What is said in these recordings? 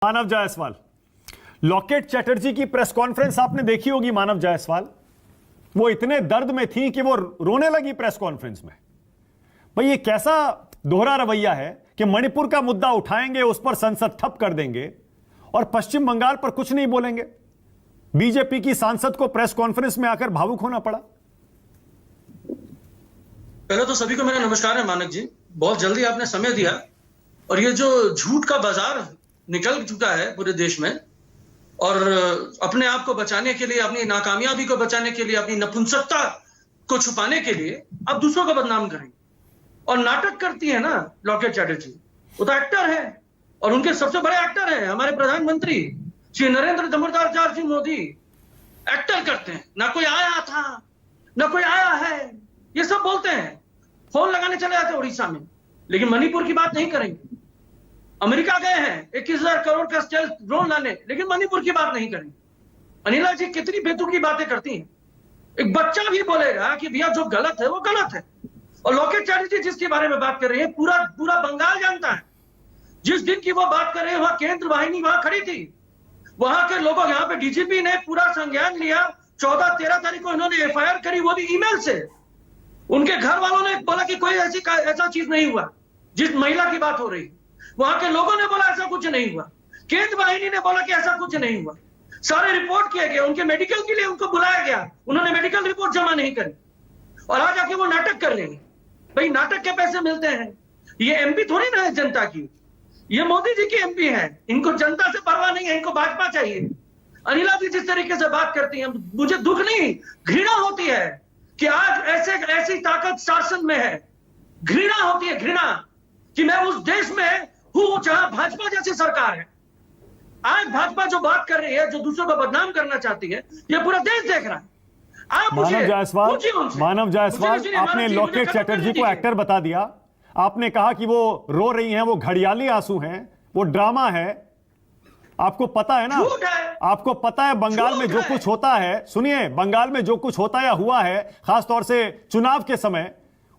मानव Jaiswal, locket Chatterjee की press conference आपने देखी होगी। मानव जायसवाल वो इतने दर्द में थी कि वो रोने लगी प्रेस कॉन्फ्रेंस में। भाई ये कैसा दोहरा रवैया है कि मणिपुर का मुद्दा उठाएंगे, उस पर संसद ठप कर देंगे और पश्चिम बंगाल पर कुछ नहीं बोलेंगे। बीजेपी की सांसद को प्रेस कॉन्फ्रेंस में आकर भावुक होना पड़ा। पहले तो सभी को मेरा नमस्कार है मानक जी, बहुत जल्दी आपने समय दिया। और ये जो झूठ का बाजार निकल चुका है पूरे देश में, और अपने आप को बचाने के लिए, अपनी नाकामयाबी को बचाने के लिए, अपनी नपुंसकता को छुपाने के लिए आप दूसरों को बदनाम करेंगे और नाटक करती है ना लॉकेट चैटर्जी। वो तो एक्टर है और उनके सबसे बड़े एक्टर हैं हमारे प्रधानमंत्री श्री नरेंद्र दामोदर जी मोदी। एक्टर करते हैं, ना कोई आया था ना कोई आया है, ये सब बोलते हैं। फोन लगाने चले जाते हैं उड़ीसा में, लेकिन मणिपुर की बात नहीं करेंगे। अमेरिका गए हैं 21,000 करोड़ का स्टेल्थ ड्रोन लाने, लेकिन मणिपुर की बात नहीं करेंगे। अनिला जी कितनी बेतुकी बातें करती हैं। एक बच्चा भी बोलेगा कि भैया जो गलत है वो गलत है। और लॉकेट चैटर्जी जिसके बारे में बात कर रही है, पूरा बंगाल जानता है। जिस दिन की वो बात कर रहे हैं, वहां केंद्र वाहिनी वहां खड़ी थी। वहां के लोगों, यहाँ पे डीजीपी ने पूरा संज्ञान लिया। 14-13 तारीख को इन्होंने एफआईआर करी, वो भी ईमेल से। उनके घर वालों ने बोला कि कोई ऐसा चीज नहीं हुआ जिस महिला की बात हो रही। वहां के लोगों ने बोला ऐसा कुछ नहीं हुआ। केंद्र वाहिनी ने बोला कि ऐसा कुछ नहीं हुआ। सारे रिपोर्ट किए गए, उनके मेडिकल के लिए उनको बुलाया गया, उन्होंने मेडिकल रिपोर्ट जमा नहीं करी। और आज आके वो नाटक कर रहे हैं। भाई नाटक के पैसे मिलते हैं। ये एमपी थोड़ी ना है जनता की, ये मोदी जी की एमपी है। इनको जनता से परवाह नहीं है, इनको भाजपा चाहिए। अनिला जी जिस तरीके से बात करती हैं, मुझे दुख नहीं घृणा होती है कि आज ऐसी ताकत शासन में है। घृणा होती है, घृणा कि मैं उस देश में हूं जहां भाजपा जैसी सरकार है। आज भाजपा जो बात कर रही है, जो दूसरों को बदनाम करना चाहती है, ये पूरा देश देख रहा है। आप मानव जायसवाल, आपने लॉकेट चैटर्जी को एक्टर बता दिया। आपने कहा कि वो रो रही हैं, वो घड़ियाली आंसू हैं, वो ड्रामा है। आपको पता है ना, आपको पता है बंगाल में जो कुछ होता है। सुनिए, बंगाल में जो कुछ होता या हुआ है, खासतौर से चुनाव के समय,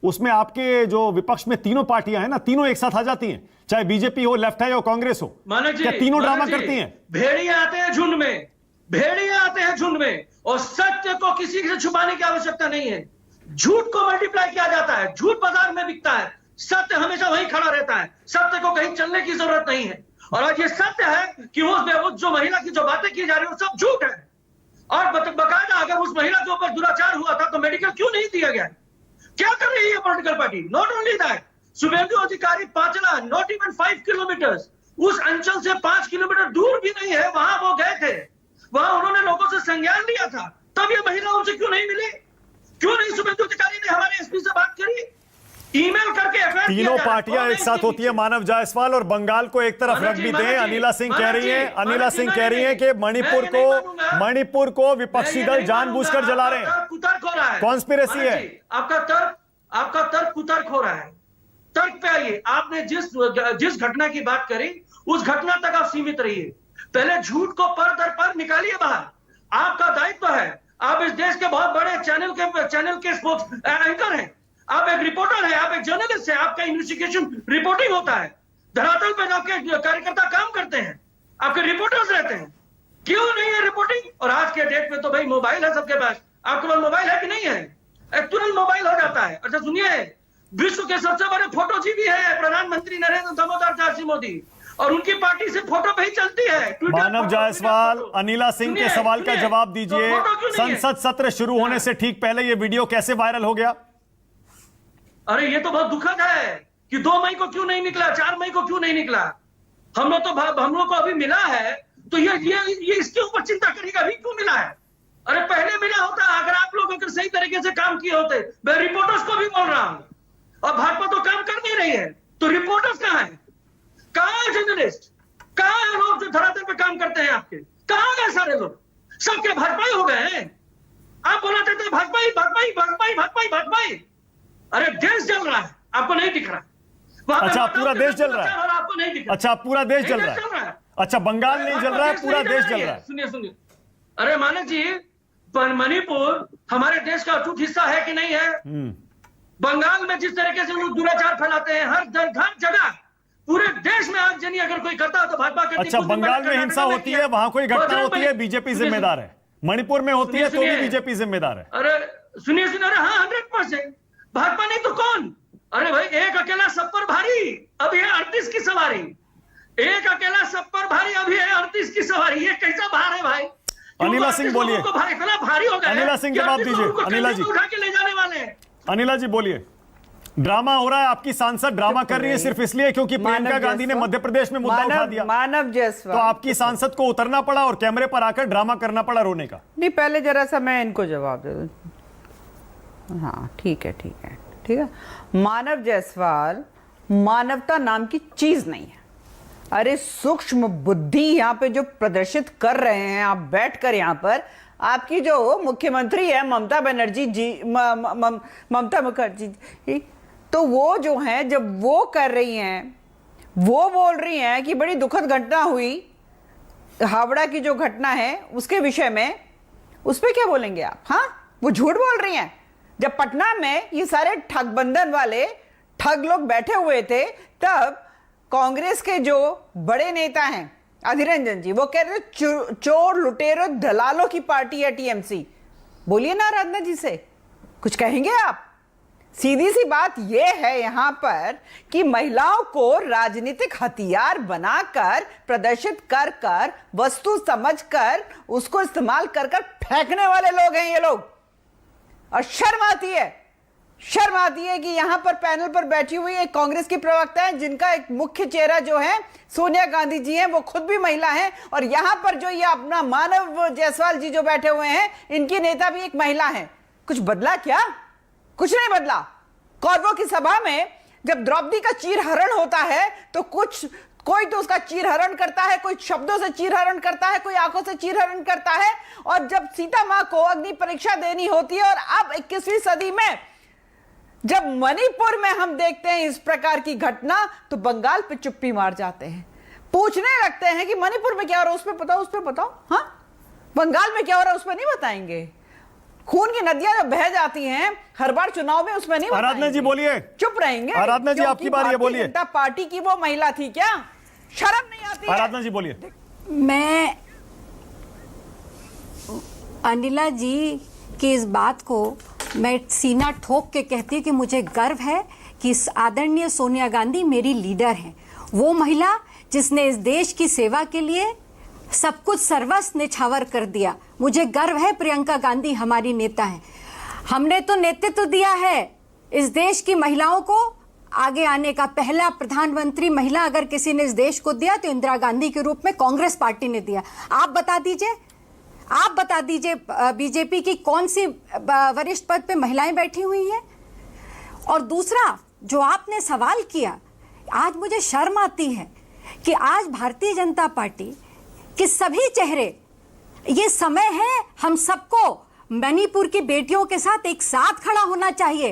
उसमें आपके जो विपक्ष में तीनों पार्टियां हैं ना, तीनों एक साथ आ जाती हैं, चाहे बीजेपी हो, लेफ्ट है या कांग्रेस हो। क्या तीनों ड्रामा करती हैं? भेड़िए आते हैं झुंड में, भेड़िए आते हैं झुंड में, और सत्य को किसी से छुपाने की आवश्यकता नहीं है। झूठ को मल्टीप्लाई किया जाता है, झूठ बाजार में बिकता है, सत्य हमेशा वहीं खड़ा रहता है। सत्य को कहीं चलने की जरूरत नहीं है। और आज ये सत्य है कि वो जो महिला की जो बातें की जा रही है, वो सब झूठ है। और बकायदा अगर उस महिला के ऊपर दुराचार हुआ था तो मेडिकल क्यों नहीं दिया गया? क्या कर रही है political party? Not only that, Shubhendu Adhikari पांचला, नॉट इवन 5 किलोमीटर, उस अंचल से 5 किलोमीटर दूर भी नहीं है, वहां वो गए थे। वहां उन्होंने लोगों से संज्ञान लिया था, तब ये महिला उनसे क्यों नहीं मिली? क्यों नहीं शुभेंदु अधिकारी ने हमारे एसपी से बात करी? ईमेल करके तीनों पार्टियां एक साथ होती है मानव जायसवाल, और बंगाल को एक तरफ रख भी दें। अनिला सिंह कह रही हैं कि मणिपुर को विपक्षी दल जानबूझकर जला रहे हैं, कुतर्क हो रहा है, कॉन्स्पिरेसी है। आपका तर्क कुतर्क हो रहा है। तर्क पे आइए। आपने जिस घटना की बात करी, उस घटना तक आप सीमित रहिए। पहले झूठ को पर दर पर निकालिए बाहर। आपका दायित्व है। आप इस देश के बहुत बड़े चैनल के स्पोक्स एंकर हैं। आप एक रिपोर्टर हैं, आप एक जर्नलिस्ट हैं। आपका इन्वेस्टिगेशन रिपोर्टिंग होता है, धरातल पे आपके कार्यकर्ता काम करते हैं, आपके रिपोर्टर्स रहते हैं। क्यों नहीं है रिपोर्टिंग? और आज के डेट में तो भाई मोबाइल है सबके पास। आपके पास मोबाइल है कि नहीं है? तुरंत मोबाइल हो जाता है। अच्छा सुनिए, विश्व के सबसे बड़े फोटोजीवी है प्रधानमंत्री नरेंद्र दामोदर जी मोदी, और उनकी पार्टी से फोटो पे ही चलती है। मानव जायसवाल, अनिला सिंह के सवाल का जवाब दीजिए। संसद सत्र शुरू होने से ठीक पहले ये वीडियो कैसे वायरल हो गया? अरे ये तो बहुत दुखद है कि 2 मई को क्यों नहीं निकला, 4 मई को क्यों नहीं निकला। हम लोग को अभी मिला है तो ये इसके ऊपर चिंता करेगा, अभी क्यों मिला है? अरे पहले मिला होता, अगर आप लोग अगर सही तरीके से काम किए होते। मैं रिपोर्टर्स को भी बोल रहा हूं, और भाजपा तो काम कर नहीं रही है, तो रिपोर्टर्स कहां है? कहां है जर्नलिस्ट? कहां है लोग जो धरातल पे काम करते हैं आपके? कहां गए सारे लोग? सबके भाजपा ही हो गए हैं। आप बोला चाहते हैं भाजपा ही। अरे देश जल रहा है, आपको नहीं दिख रहा। अच्छा, पूरा देश जल रहा है? आपको नहीं दिख रहा? अच्छा, पूरा देश जल रहा है? अच्छा, बंगाल नहीं जल रहा है, पूरा देश जल रहा है। सुनिए, अरे मानक जी, मणिपुर हमारे देश का अटूट हिस्सा है कि नहीं है? बंगाल में जिस तरीके से लोग दुराचार फैलाते हैं, हर जगह पूरे देश में आगजनी अगर कोई करता तो भाजपा करती। अच्छा, बंगाल में हिंसा होती है, वहां कोई घटना होती है, बीजेपी जिम्मेदार है। मणिपुर में होती है तो भी बीजेपी जिम्मेदार है। अरे सुनिए, अरे हाँ 100%, भाजपा नहीं तो कौन? अरे भाई, एक अकेला सब पर भारी, अब ये 38 की सवारी। एक अकेला सब पर भारी, अब ये 38 की सवारी। ये कैसा भार है भाई? अनिला सिंह बोलिए। इतना भारी हो गया। अनिला सिंह जवाब दीजिए। अनिला जी उठा के ले जाने वाले। अनिला जी बोलिए। ड्रामा हो रहा है, आपकी सांसद ड्रामा कर रही है सिर्फ इसलिए क्योंकि प्रियंका गांधी ने मध्य प्रदेश में मुद्दा उठा दिया। मानव जायसवाल, तो आपकी सांसद को उतरना पड़ा और कैमरे पर आकर ड्रामा करना पड़ा रोने का। नहीं, पहले जरा सा मैं इनको जवाब दे दूं। हाँ ठीक है, ठीक है, ठीक है। मानव जायसवाल मानवता नाम की चीज नहीं है। अरे सूक्ष्म बुद्धि यहाँ पे जो प्रदर्शित कर रहे हैं आप बैठकर, यहाँ पर आपकी जो मुख्यमंत्री है ममता बनर्जी जी, ममता मुखर्जी जी, तो वो जो है जब वो कर रही हैं, वो बोल रही हैं कि बड़ी दुखद घटना हुई हावड़ा की जो घटना है उसके विषय में, उस पर क्या बोलेंगे आप? हाँ, वो झूठ बोल रही हैं। जब पटना में ये सारे ठगबंधन वाले ठग लोग बैठे हुए थे, तब कांग्रेस के जो बड़े नेता हैं अधीर रंजन जी, वो कह रहे थे चोर लुटेरों दलालों की पार्टी है टीएमसी। बोलिए ना आराधना जी से, कुछ कहेंगे आप? सीधी सी बात यह है यहां पर कि महिलाओं को राजनीतिक हथियार बनाकर, प्रदर्शित कर कर, वस्तु समझकर उसको इस्तेमाल कर कर फेंकने वाले लोग हैं ये लोग। और शर्म आती है, शर्म आती है कि यहां पर पैनल पर बैठी हुई एक कांग्रेस की प्रवक्ता है जिनका एक मुख्य चेहरा जो है सोनिया गांधी जी हैं, वो खुद भी महिला हैं, और यहां पर जो ये अपना मानव जायसवाल जी जो बैठे हुए हैं, इनकी नेता भी एक महिला है। कुछ बदला क्या? कुछ नहीं बदला। कौरवों की सभा में जब द्रौपदी का चीरहरण होता है तो कोई तो उसका चीरहरण करता है, कोई शब्दों से चीरहरण करता है, कोई आंखों से चीरहरण करता है। और जब सीता मां को अग्नि परीक्षा देनी होती है, और अब 21वीं सदी में जब मणिपुर में हम देखते हैं इस प्रकार की घटना, तो बंगाल पे चुप्पी मार जाते हैं, पूछने लगते हैं कि मणिपुर में क्या हो रहा है, उस पर बताओ, उस पर बताओ। हाँ, बंगाल में क्या हो रहा है उस पर नहीं बताएंगे। खून की नदियां जो बह जाती हैं हर बार चुनाव में, उसमें नहीं बताएंगे। आराधना जी बोलिए। चुप रहेंगे। आराधना जी आपकी बारी है, बोलिए। जनता पार्टी की वो महिला थी, क्या शर्म नहीं आती? आराधना जी बोलिए। मैं अनिला जी की इस बात को मैं सीना ठोक के कहती हूँ कि मुझे गर्व है कि आदरणीय सोनिया गांधी मेरी लीडर हैं। वो महिला जिसने इस देश की सेवा के लिए सब कुछ सर्वस्व निछावर कर दिया। मुझे गर्व है प्रियंका गांधी हमारी नेता है। हमने तो नेतृत्व दिया है इस देश की महिलाओं को आगे आने का। पहला प्रधानमंत्री महिला अगर किसी ने इस देश को दिया तो इंदिरा गांधी के रूप में कांग्रेस पार्टी ने दिया। आप बता दीजिए बीजेपी की कौन सी वरिष्ठ पद पे महिलाएं बैठी हुई हैं? और दूसरा जो आपने सवाल किया, आज मुझे शर्म आती है कि आज भारतीय जनता पार्टी के सभी चेहरे, ये समय है हम सबको मणिपुर की बेटियों के साथ एक साथ खड़ा होना चाहिए।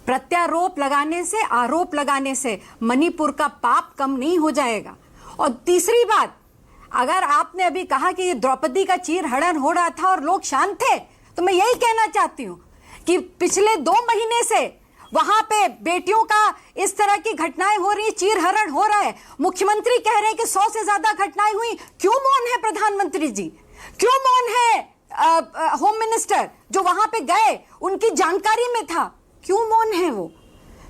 प्रत्यारोप लगाने से, आरोप लगाने से मणिपुर का पाप कम नहीं हो जाएगा। और तीसरी बात, अगर आपने अभी कहा कि द्रौपदी का चीरहरण हो रहा था और लोग शांत थे, तो मैं यही कहना चाहती हूं कि पिछले 2 महीने से वहां पे बेटियों का इस तरह की घटनाएं हो रही, चीरहरण हो रहा है। मुख्यमंत्री कह रहे हैं कि 100 से ज्यादा घटनाएं हुई। क्यों मौन है प्रधानमंत्री जी? क्यों मौन है होम मिनिस्टर जो वहां पे गए, उनकी जानकारी में था? क्यों मौन है वो?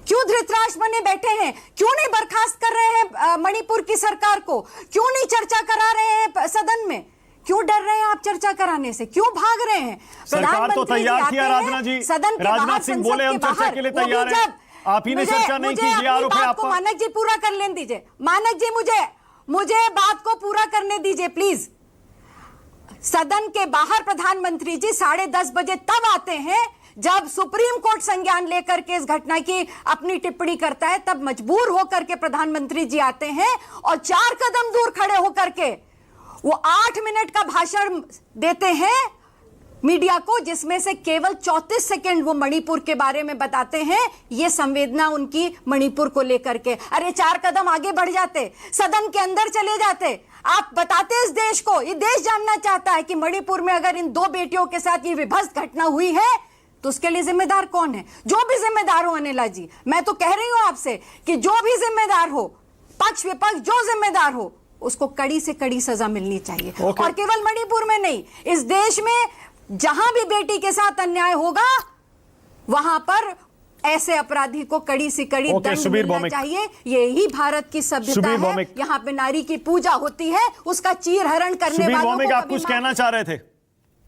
क्यों धृतराष्ट्र बने बैठे हैं? क्यों नहीं बर्खास्त कर रहे हैं मणिपुर की सरकार को? क्यों नहीं चर्चा करा रहे हैं सदन में? क्यों डर रहे हैं आप चर्चा कराने से? क्यों भाग रहे हैं? सरकार तो तैयार थी आराधना जी। सदन के राजनाथ सिंह बोले हम चर्चा के लिए तैयार हैं। आप ही ने चर्चा नहीं की, ये आरोप है आपको। मानक जी पूरा कर लेने दीजिए। मानक जी मुझे बात को पूरा करने दीजिए प्लीज। सदन के बाहर प्रधानमंत्री जी 10:30 बजे तब आते हैं जब सुप्रीम कोर्ट संज्ञान लेकर के इस घटना की अपनी टिप्पणी करता है। तब मजबूर होकर के प्रधानमंत्री जी आते हैं और 4 कदम दूर खड़े होकर के वो 8 मिनट का भाषण देते हैं मीडिया को, जिसमें से केवल 34 सेकंड वो मणिपुर के बारे में बताते हैं। ये संवेदना उनकी मणिपुर को लेकर के। अरे 4 कदम आगे बढ़ जाते, सदन के अंदर चले जाते, आप बताते इस देश को। ये देश जानना चाहता है कि मणिपुर में अगर इन 2 बेटियों के साथ ये विभत्स घटना हुई है तो उसके लिए जिम्मेदार कौन है? जो भी जिम्मेदार हो अनिला जी, मैं तो कह रही हूं आपसे कि जो भी जिम्मेदार हो, पक्ष विपक्ष जो जिम्मेदार हो उसको कड़ी से कड़ी सजा मिलनी चाहिए। Okay. और केवल मणिपुर में नहीं, इस देश में जहां भी बेटी के साथ अन्याय होगा वहां पर ऐसे अपराधी को कड़ी से कड़ी दंड मिलना चाहिए। यही भारत की सभ्यता है। यहाँ पे नारी की पूजा होती है, उसका चीरहरण करने वालों को आप कुछ कहना चाह रहे थे,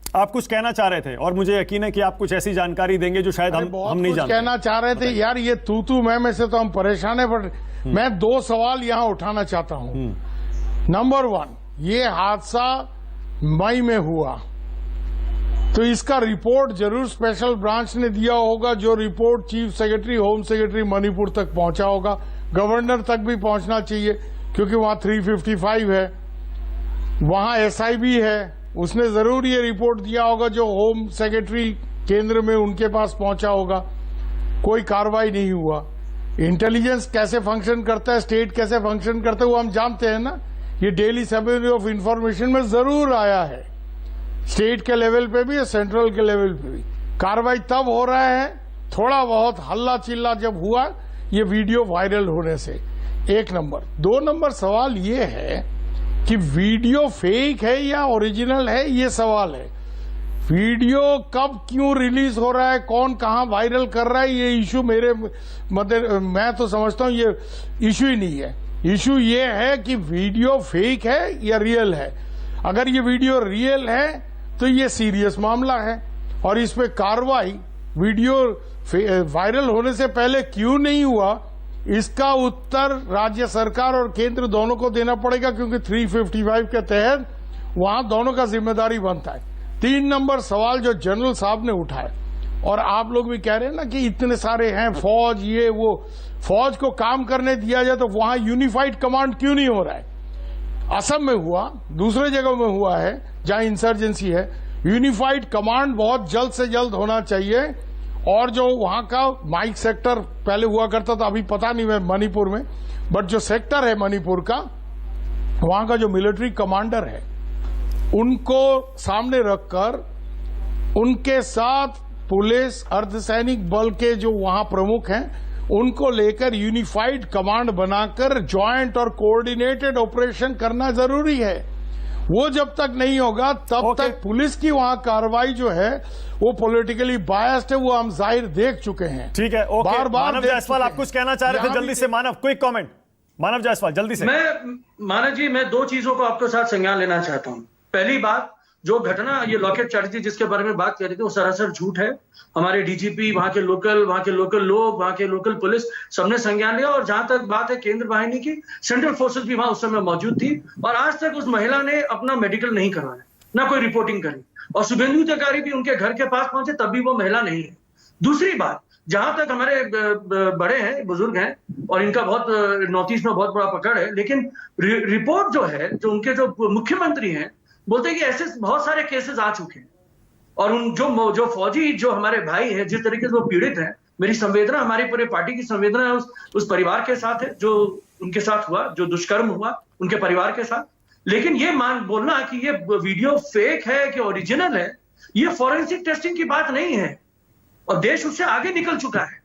आप कुछ कहना चाह रहे थे और मुझे यकीन है कि आप कुछ ऐसी जानकारी देंगे जो शायद हम नहीं जानते। कहना चाह रहे थे यार, ये तू मैं से तो हम परेशान है, पर मैं 2 सवाल यहां उठाना चाहता हूं। नंबर 1, ये हादसा मई में हुआ तो इसका रिपोर्ट जरूर स्पेशल ब्रांच ने दिया होगा, जो report chief secretary home secretary Manipur तक पहुंचा होगा, गवर्नर तक भी पहुंचना चाहिए क्योंकि वहां 355 है, वहां SIB है, उसने जरूर ये रिपोर्ट दिया होगा जो होम सेक्रेटरी केंद्र में उनके पास पहुंचा होगा। कोई कार्रवाई नहीं हुआ। इंटेलिजेंस कैसे फंक्शन करता है, स्टेट कैसे फंक्शन करता है वो हम जानते हैं ना। ये डेली समरी ऑफ इंफॉर्मेशन में जरूर आया है, स्टेट के लेवल पे भी, सेंट्रल के लेवल पे भी। कार्रवाई तब हो रहा है थोड़ा बहुत हल्ला चिल्ला जब हुआ ये वीडियो वायरल होने से। 1 नंबर। 2 नंबर सवाल ये है कि वीडियो फेक है या ओरिजिनल है, ये सवाल है। वीडियो कब क्यों रिलीज हो रहा है, कौन कहां वायरल कर रहा है, ये इशू मेरे मैं तो समझता हूं ये इशू ही नहीं है। इशू ये है कि वीडियो फेक है या रियल है। अगर ये वीडियो रियल है तो ये सीरियस मामला है और इस पे कार्रवाई वीडियो वायरल होने से पहले क्यों नहीं हुआ, इसका उत्तर राज्य सरकार और केंद्र दोनों को देना पड़ेगा क्योंकि 355 के तहत वहां दोनों का जिम्मेदारी बनता है। 3 नंबर सवाल जो जनरल साहब ने उठाया और आप लोग भी कह रहे हैं ना कि इतने सारे हैं फौज, ये वो, फौज को काम करने दिया जाए तो वहां यूनिफाइड कमांड क्यों नहीं हो रहा है? असम में हुआ, दूसरे जगह में हुआ है जहां इंसर्जेंसी है। यूनिफाइड कमांड बहुत जल्द से जल्द होना चाहिए। और जो वहां का माइक सेक्टर पहले हुआ करता था, अभी पता नहीं मैं मणिपुर में, बट जो सेक्टर है मणिपुर का, वहां का जो मिलिट्री कमांडर है उनको सामने रखकर उनके साथ पुलिस अर्धसैनिक बल के जो वहां प्रमुख हैं उनको लेकर यूनिफाइड कमांड बनाकर ज्वाइंट और कोऑर्डिनेटेड ऑपरेशन करना जरूरी है। वो जब तक नहीं होगा तब तक पुलिस की वहां कार्रवाई जो है वो पॉलिटिकली बायस्ड है, वो हम जाहिर देख चुके हैं। ठीक है, ओके। बार बार मानव जायसवाल आप कुछ कहना चाह रहे थे, जल्दी से मानव, क्विक कमेंट। मानव जायसवाल जल्दी से। मानव जी, मैं 2 चीजों को आपके साथ संज्ञान लेना चाहता हूं। पहली बात, जो घटना ये लॉकेट चैटर्जी जिसके बारे में बात कर रही थी वो सरासर झूठ है। हमारे डीजीपी, वहां के लोकल लोग, वहां के लोकल पुलिस सबने संज्ञान लिया। और जहां तक बात है केंद्र वाहिनी की, सेंट्रल फोर्सेस भी वहां उस समय मौजूद थी और आज तक उस महिला ने अपना मेडिकल नहीं करवाया, ना कोई रिपोर्टिंग करी। और शुभेंदु अधिकारी भी उनके घर के पास पहुंचे तब भी वो महिला नहीं है। दूसरी बात, जहां तक हमारे बड़े हैं, बुजुर्ग हैं और इनका बहुत नॉर्थ ईस्ट में बहुत बड़ा पकड़ है, लेकिन रिपोर्ट जो है, जो उनके जो मुख्यमंत्री हैं बोलते हैं कि ऐसे बहुत सारे केसेस आ चुके हैं और उन जो फौजी जो हमारे भाई हैं, जिस तरीके से वो पीड़ित हैं, मेरी संवेदना, हमारी पूरे पार्टी की संवेदना है उस परिवार के साथ है जो उनके साथ हुआ, जो दुष्कर्म हुआ उनके परिवार के साथ। लेकिन ये बोलना कि ये वीडियो फेक है कि ओरिजिनल है, ये फॉरेंसिक टेस्टिंग की बात नहीं है और देश उससे आगे निकल चुका है।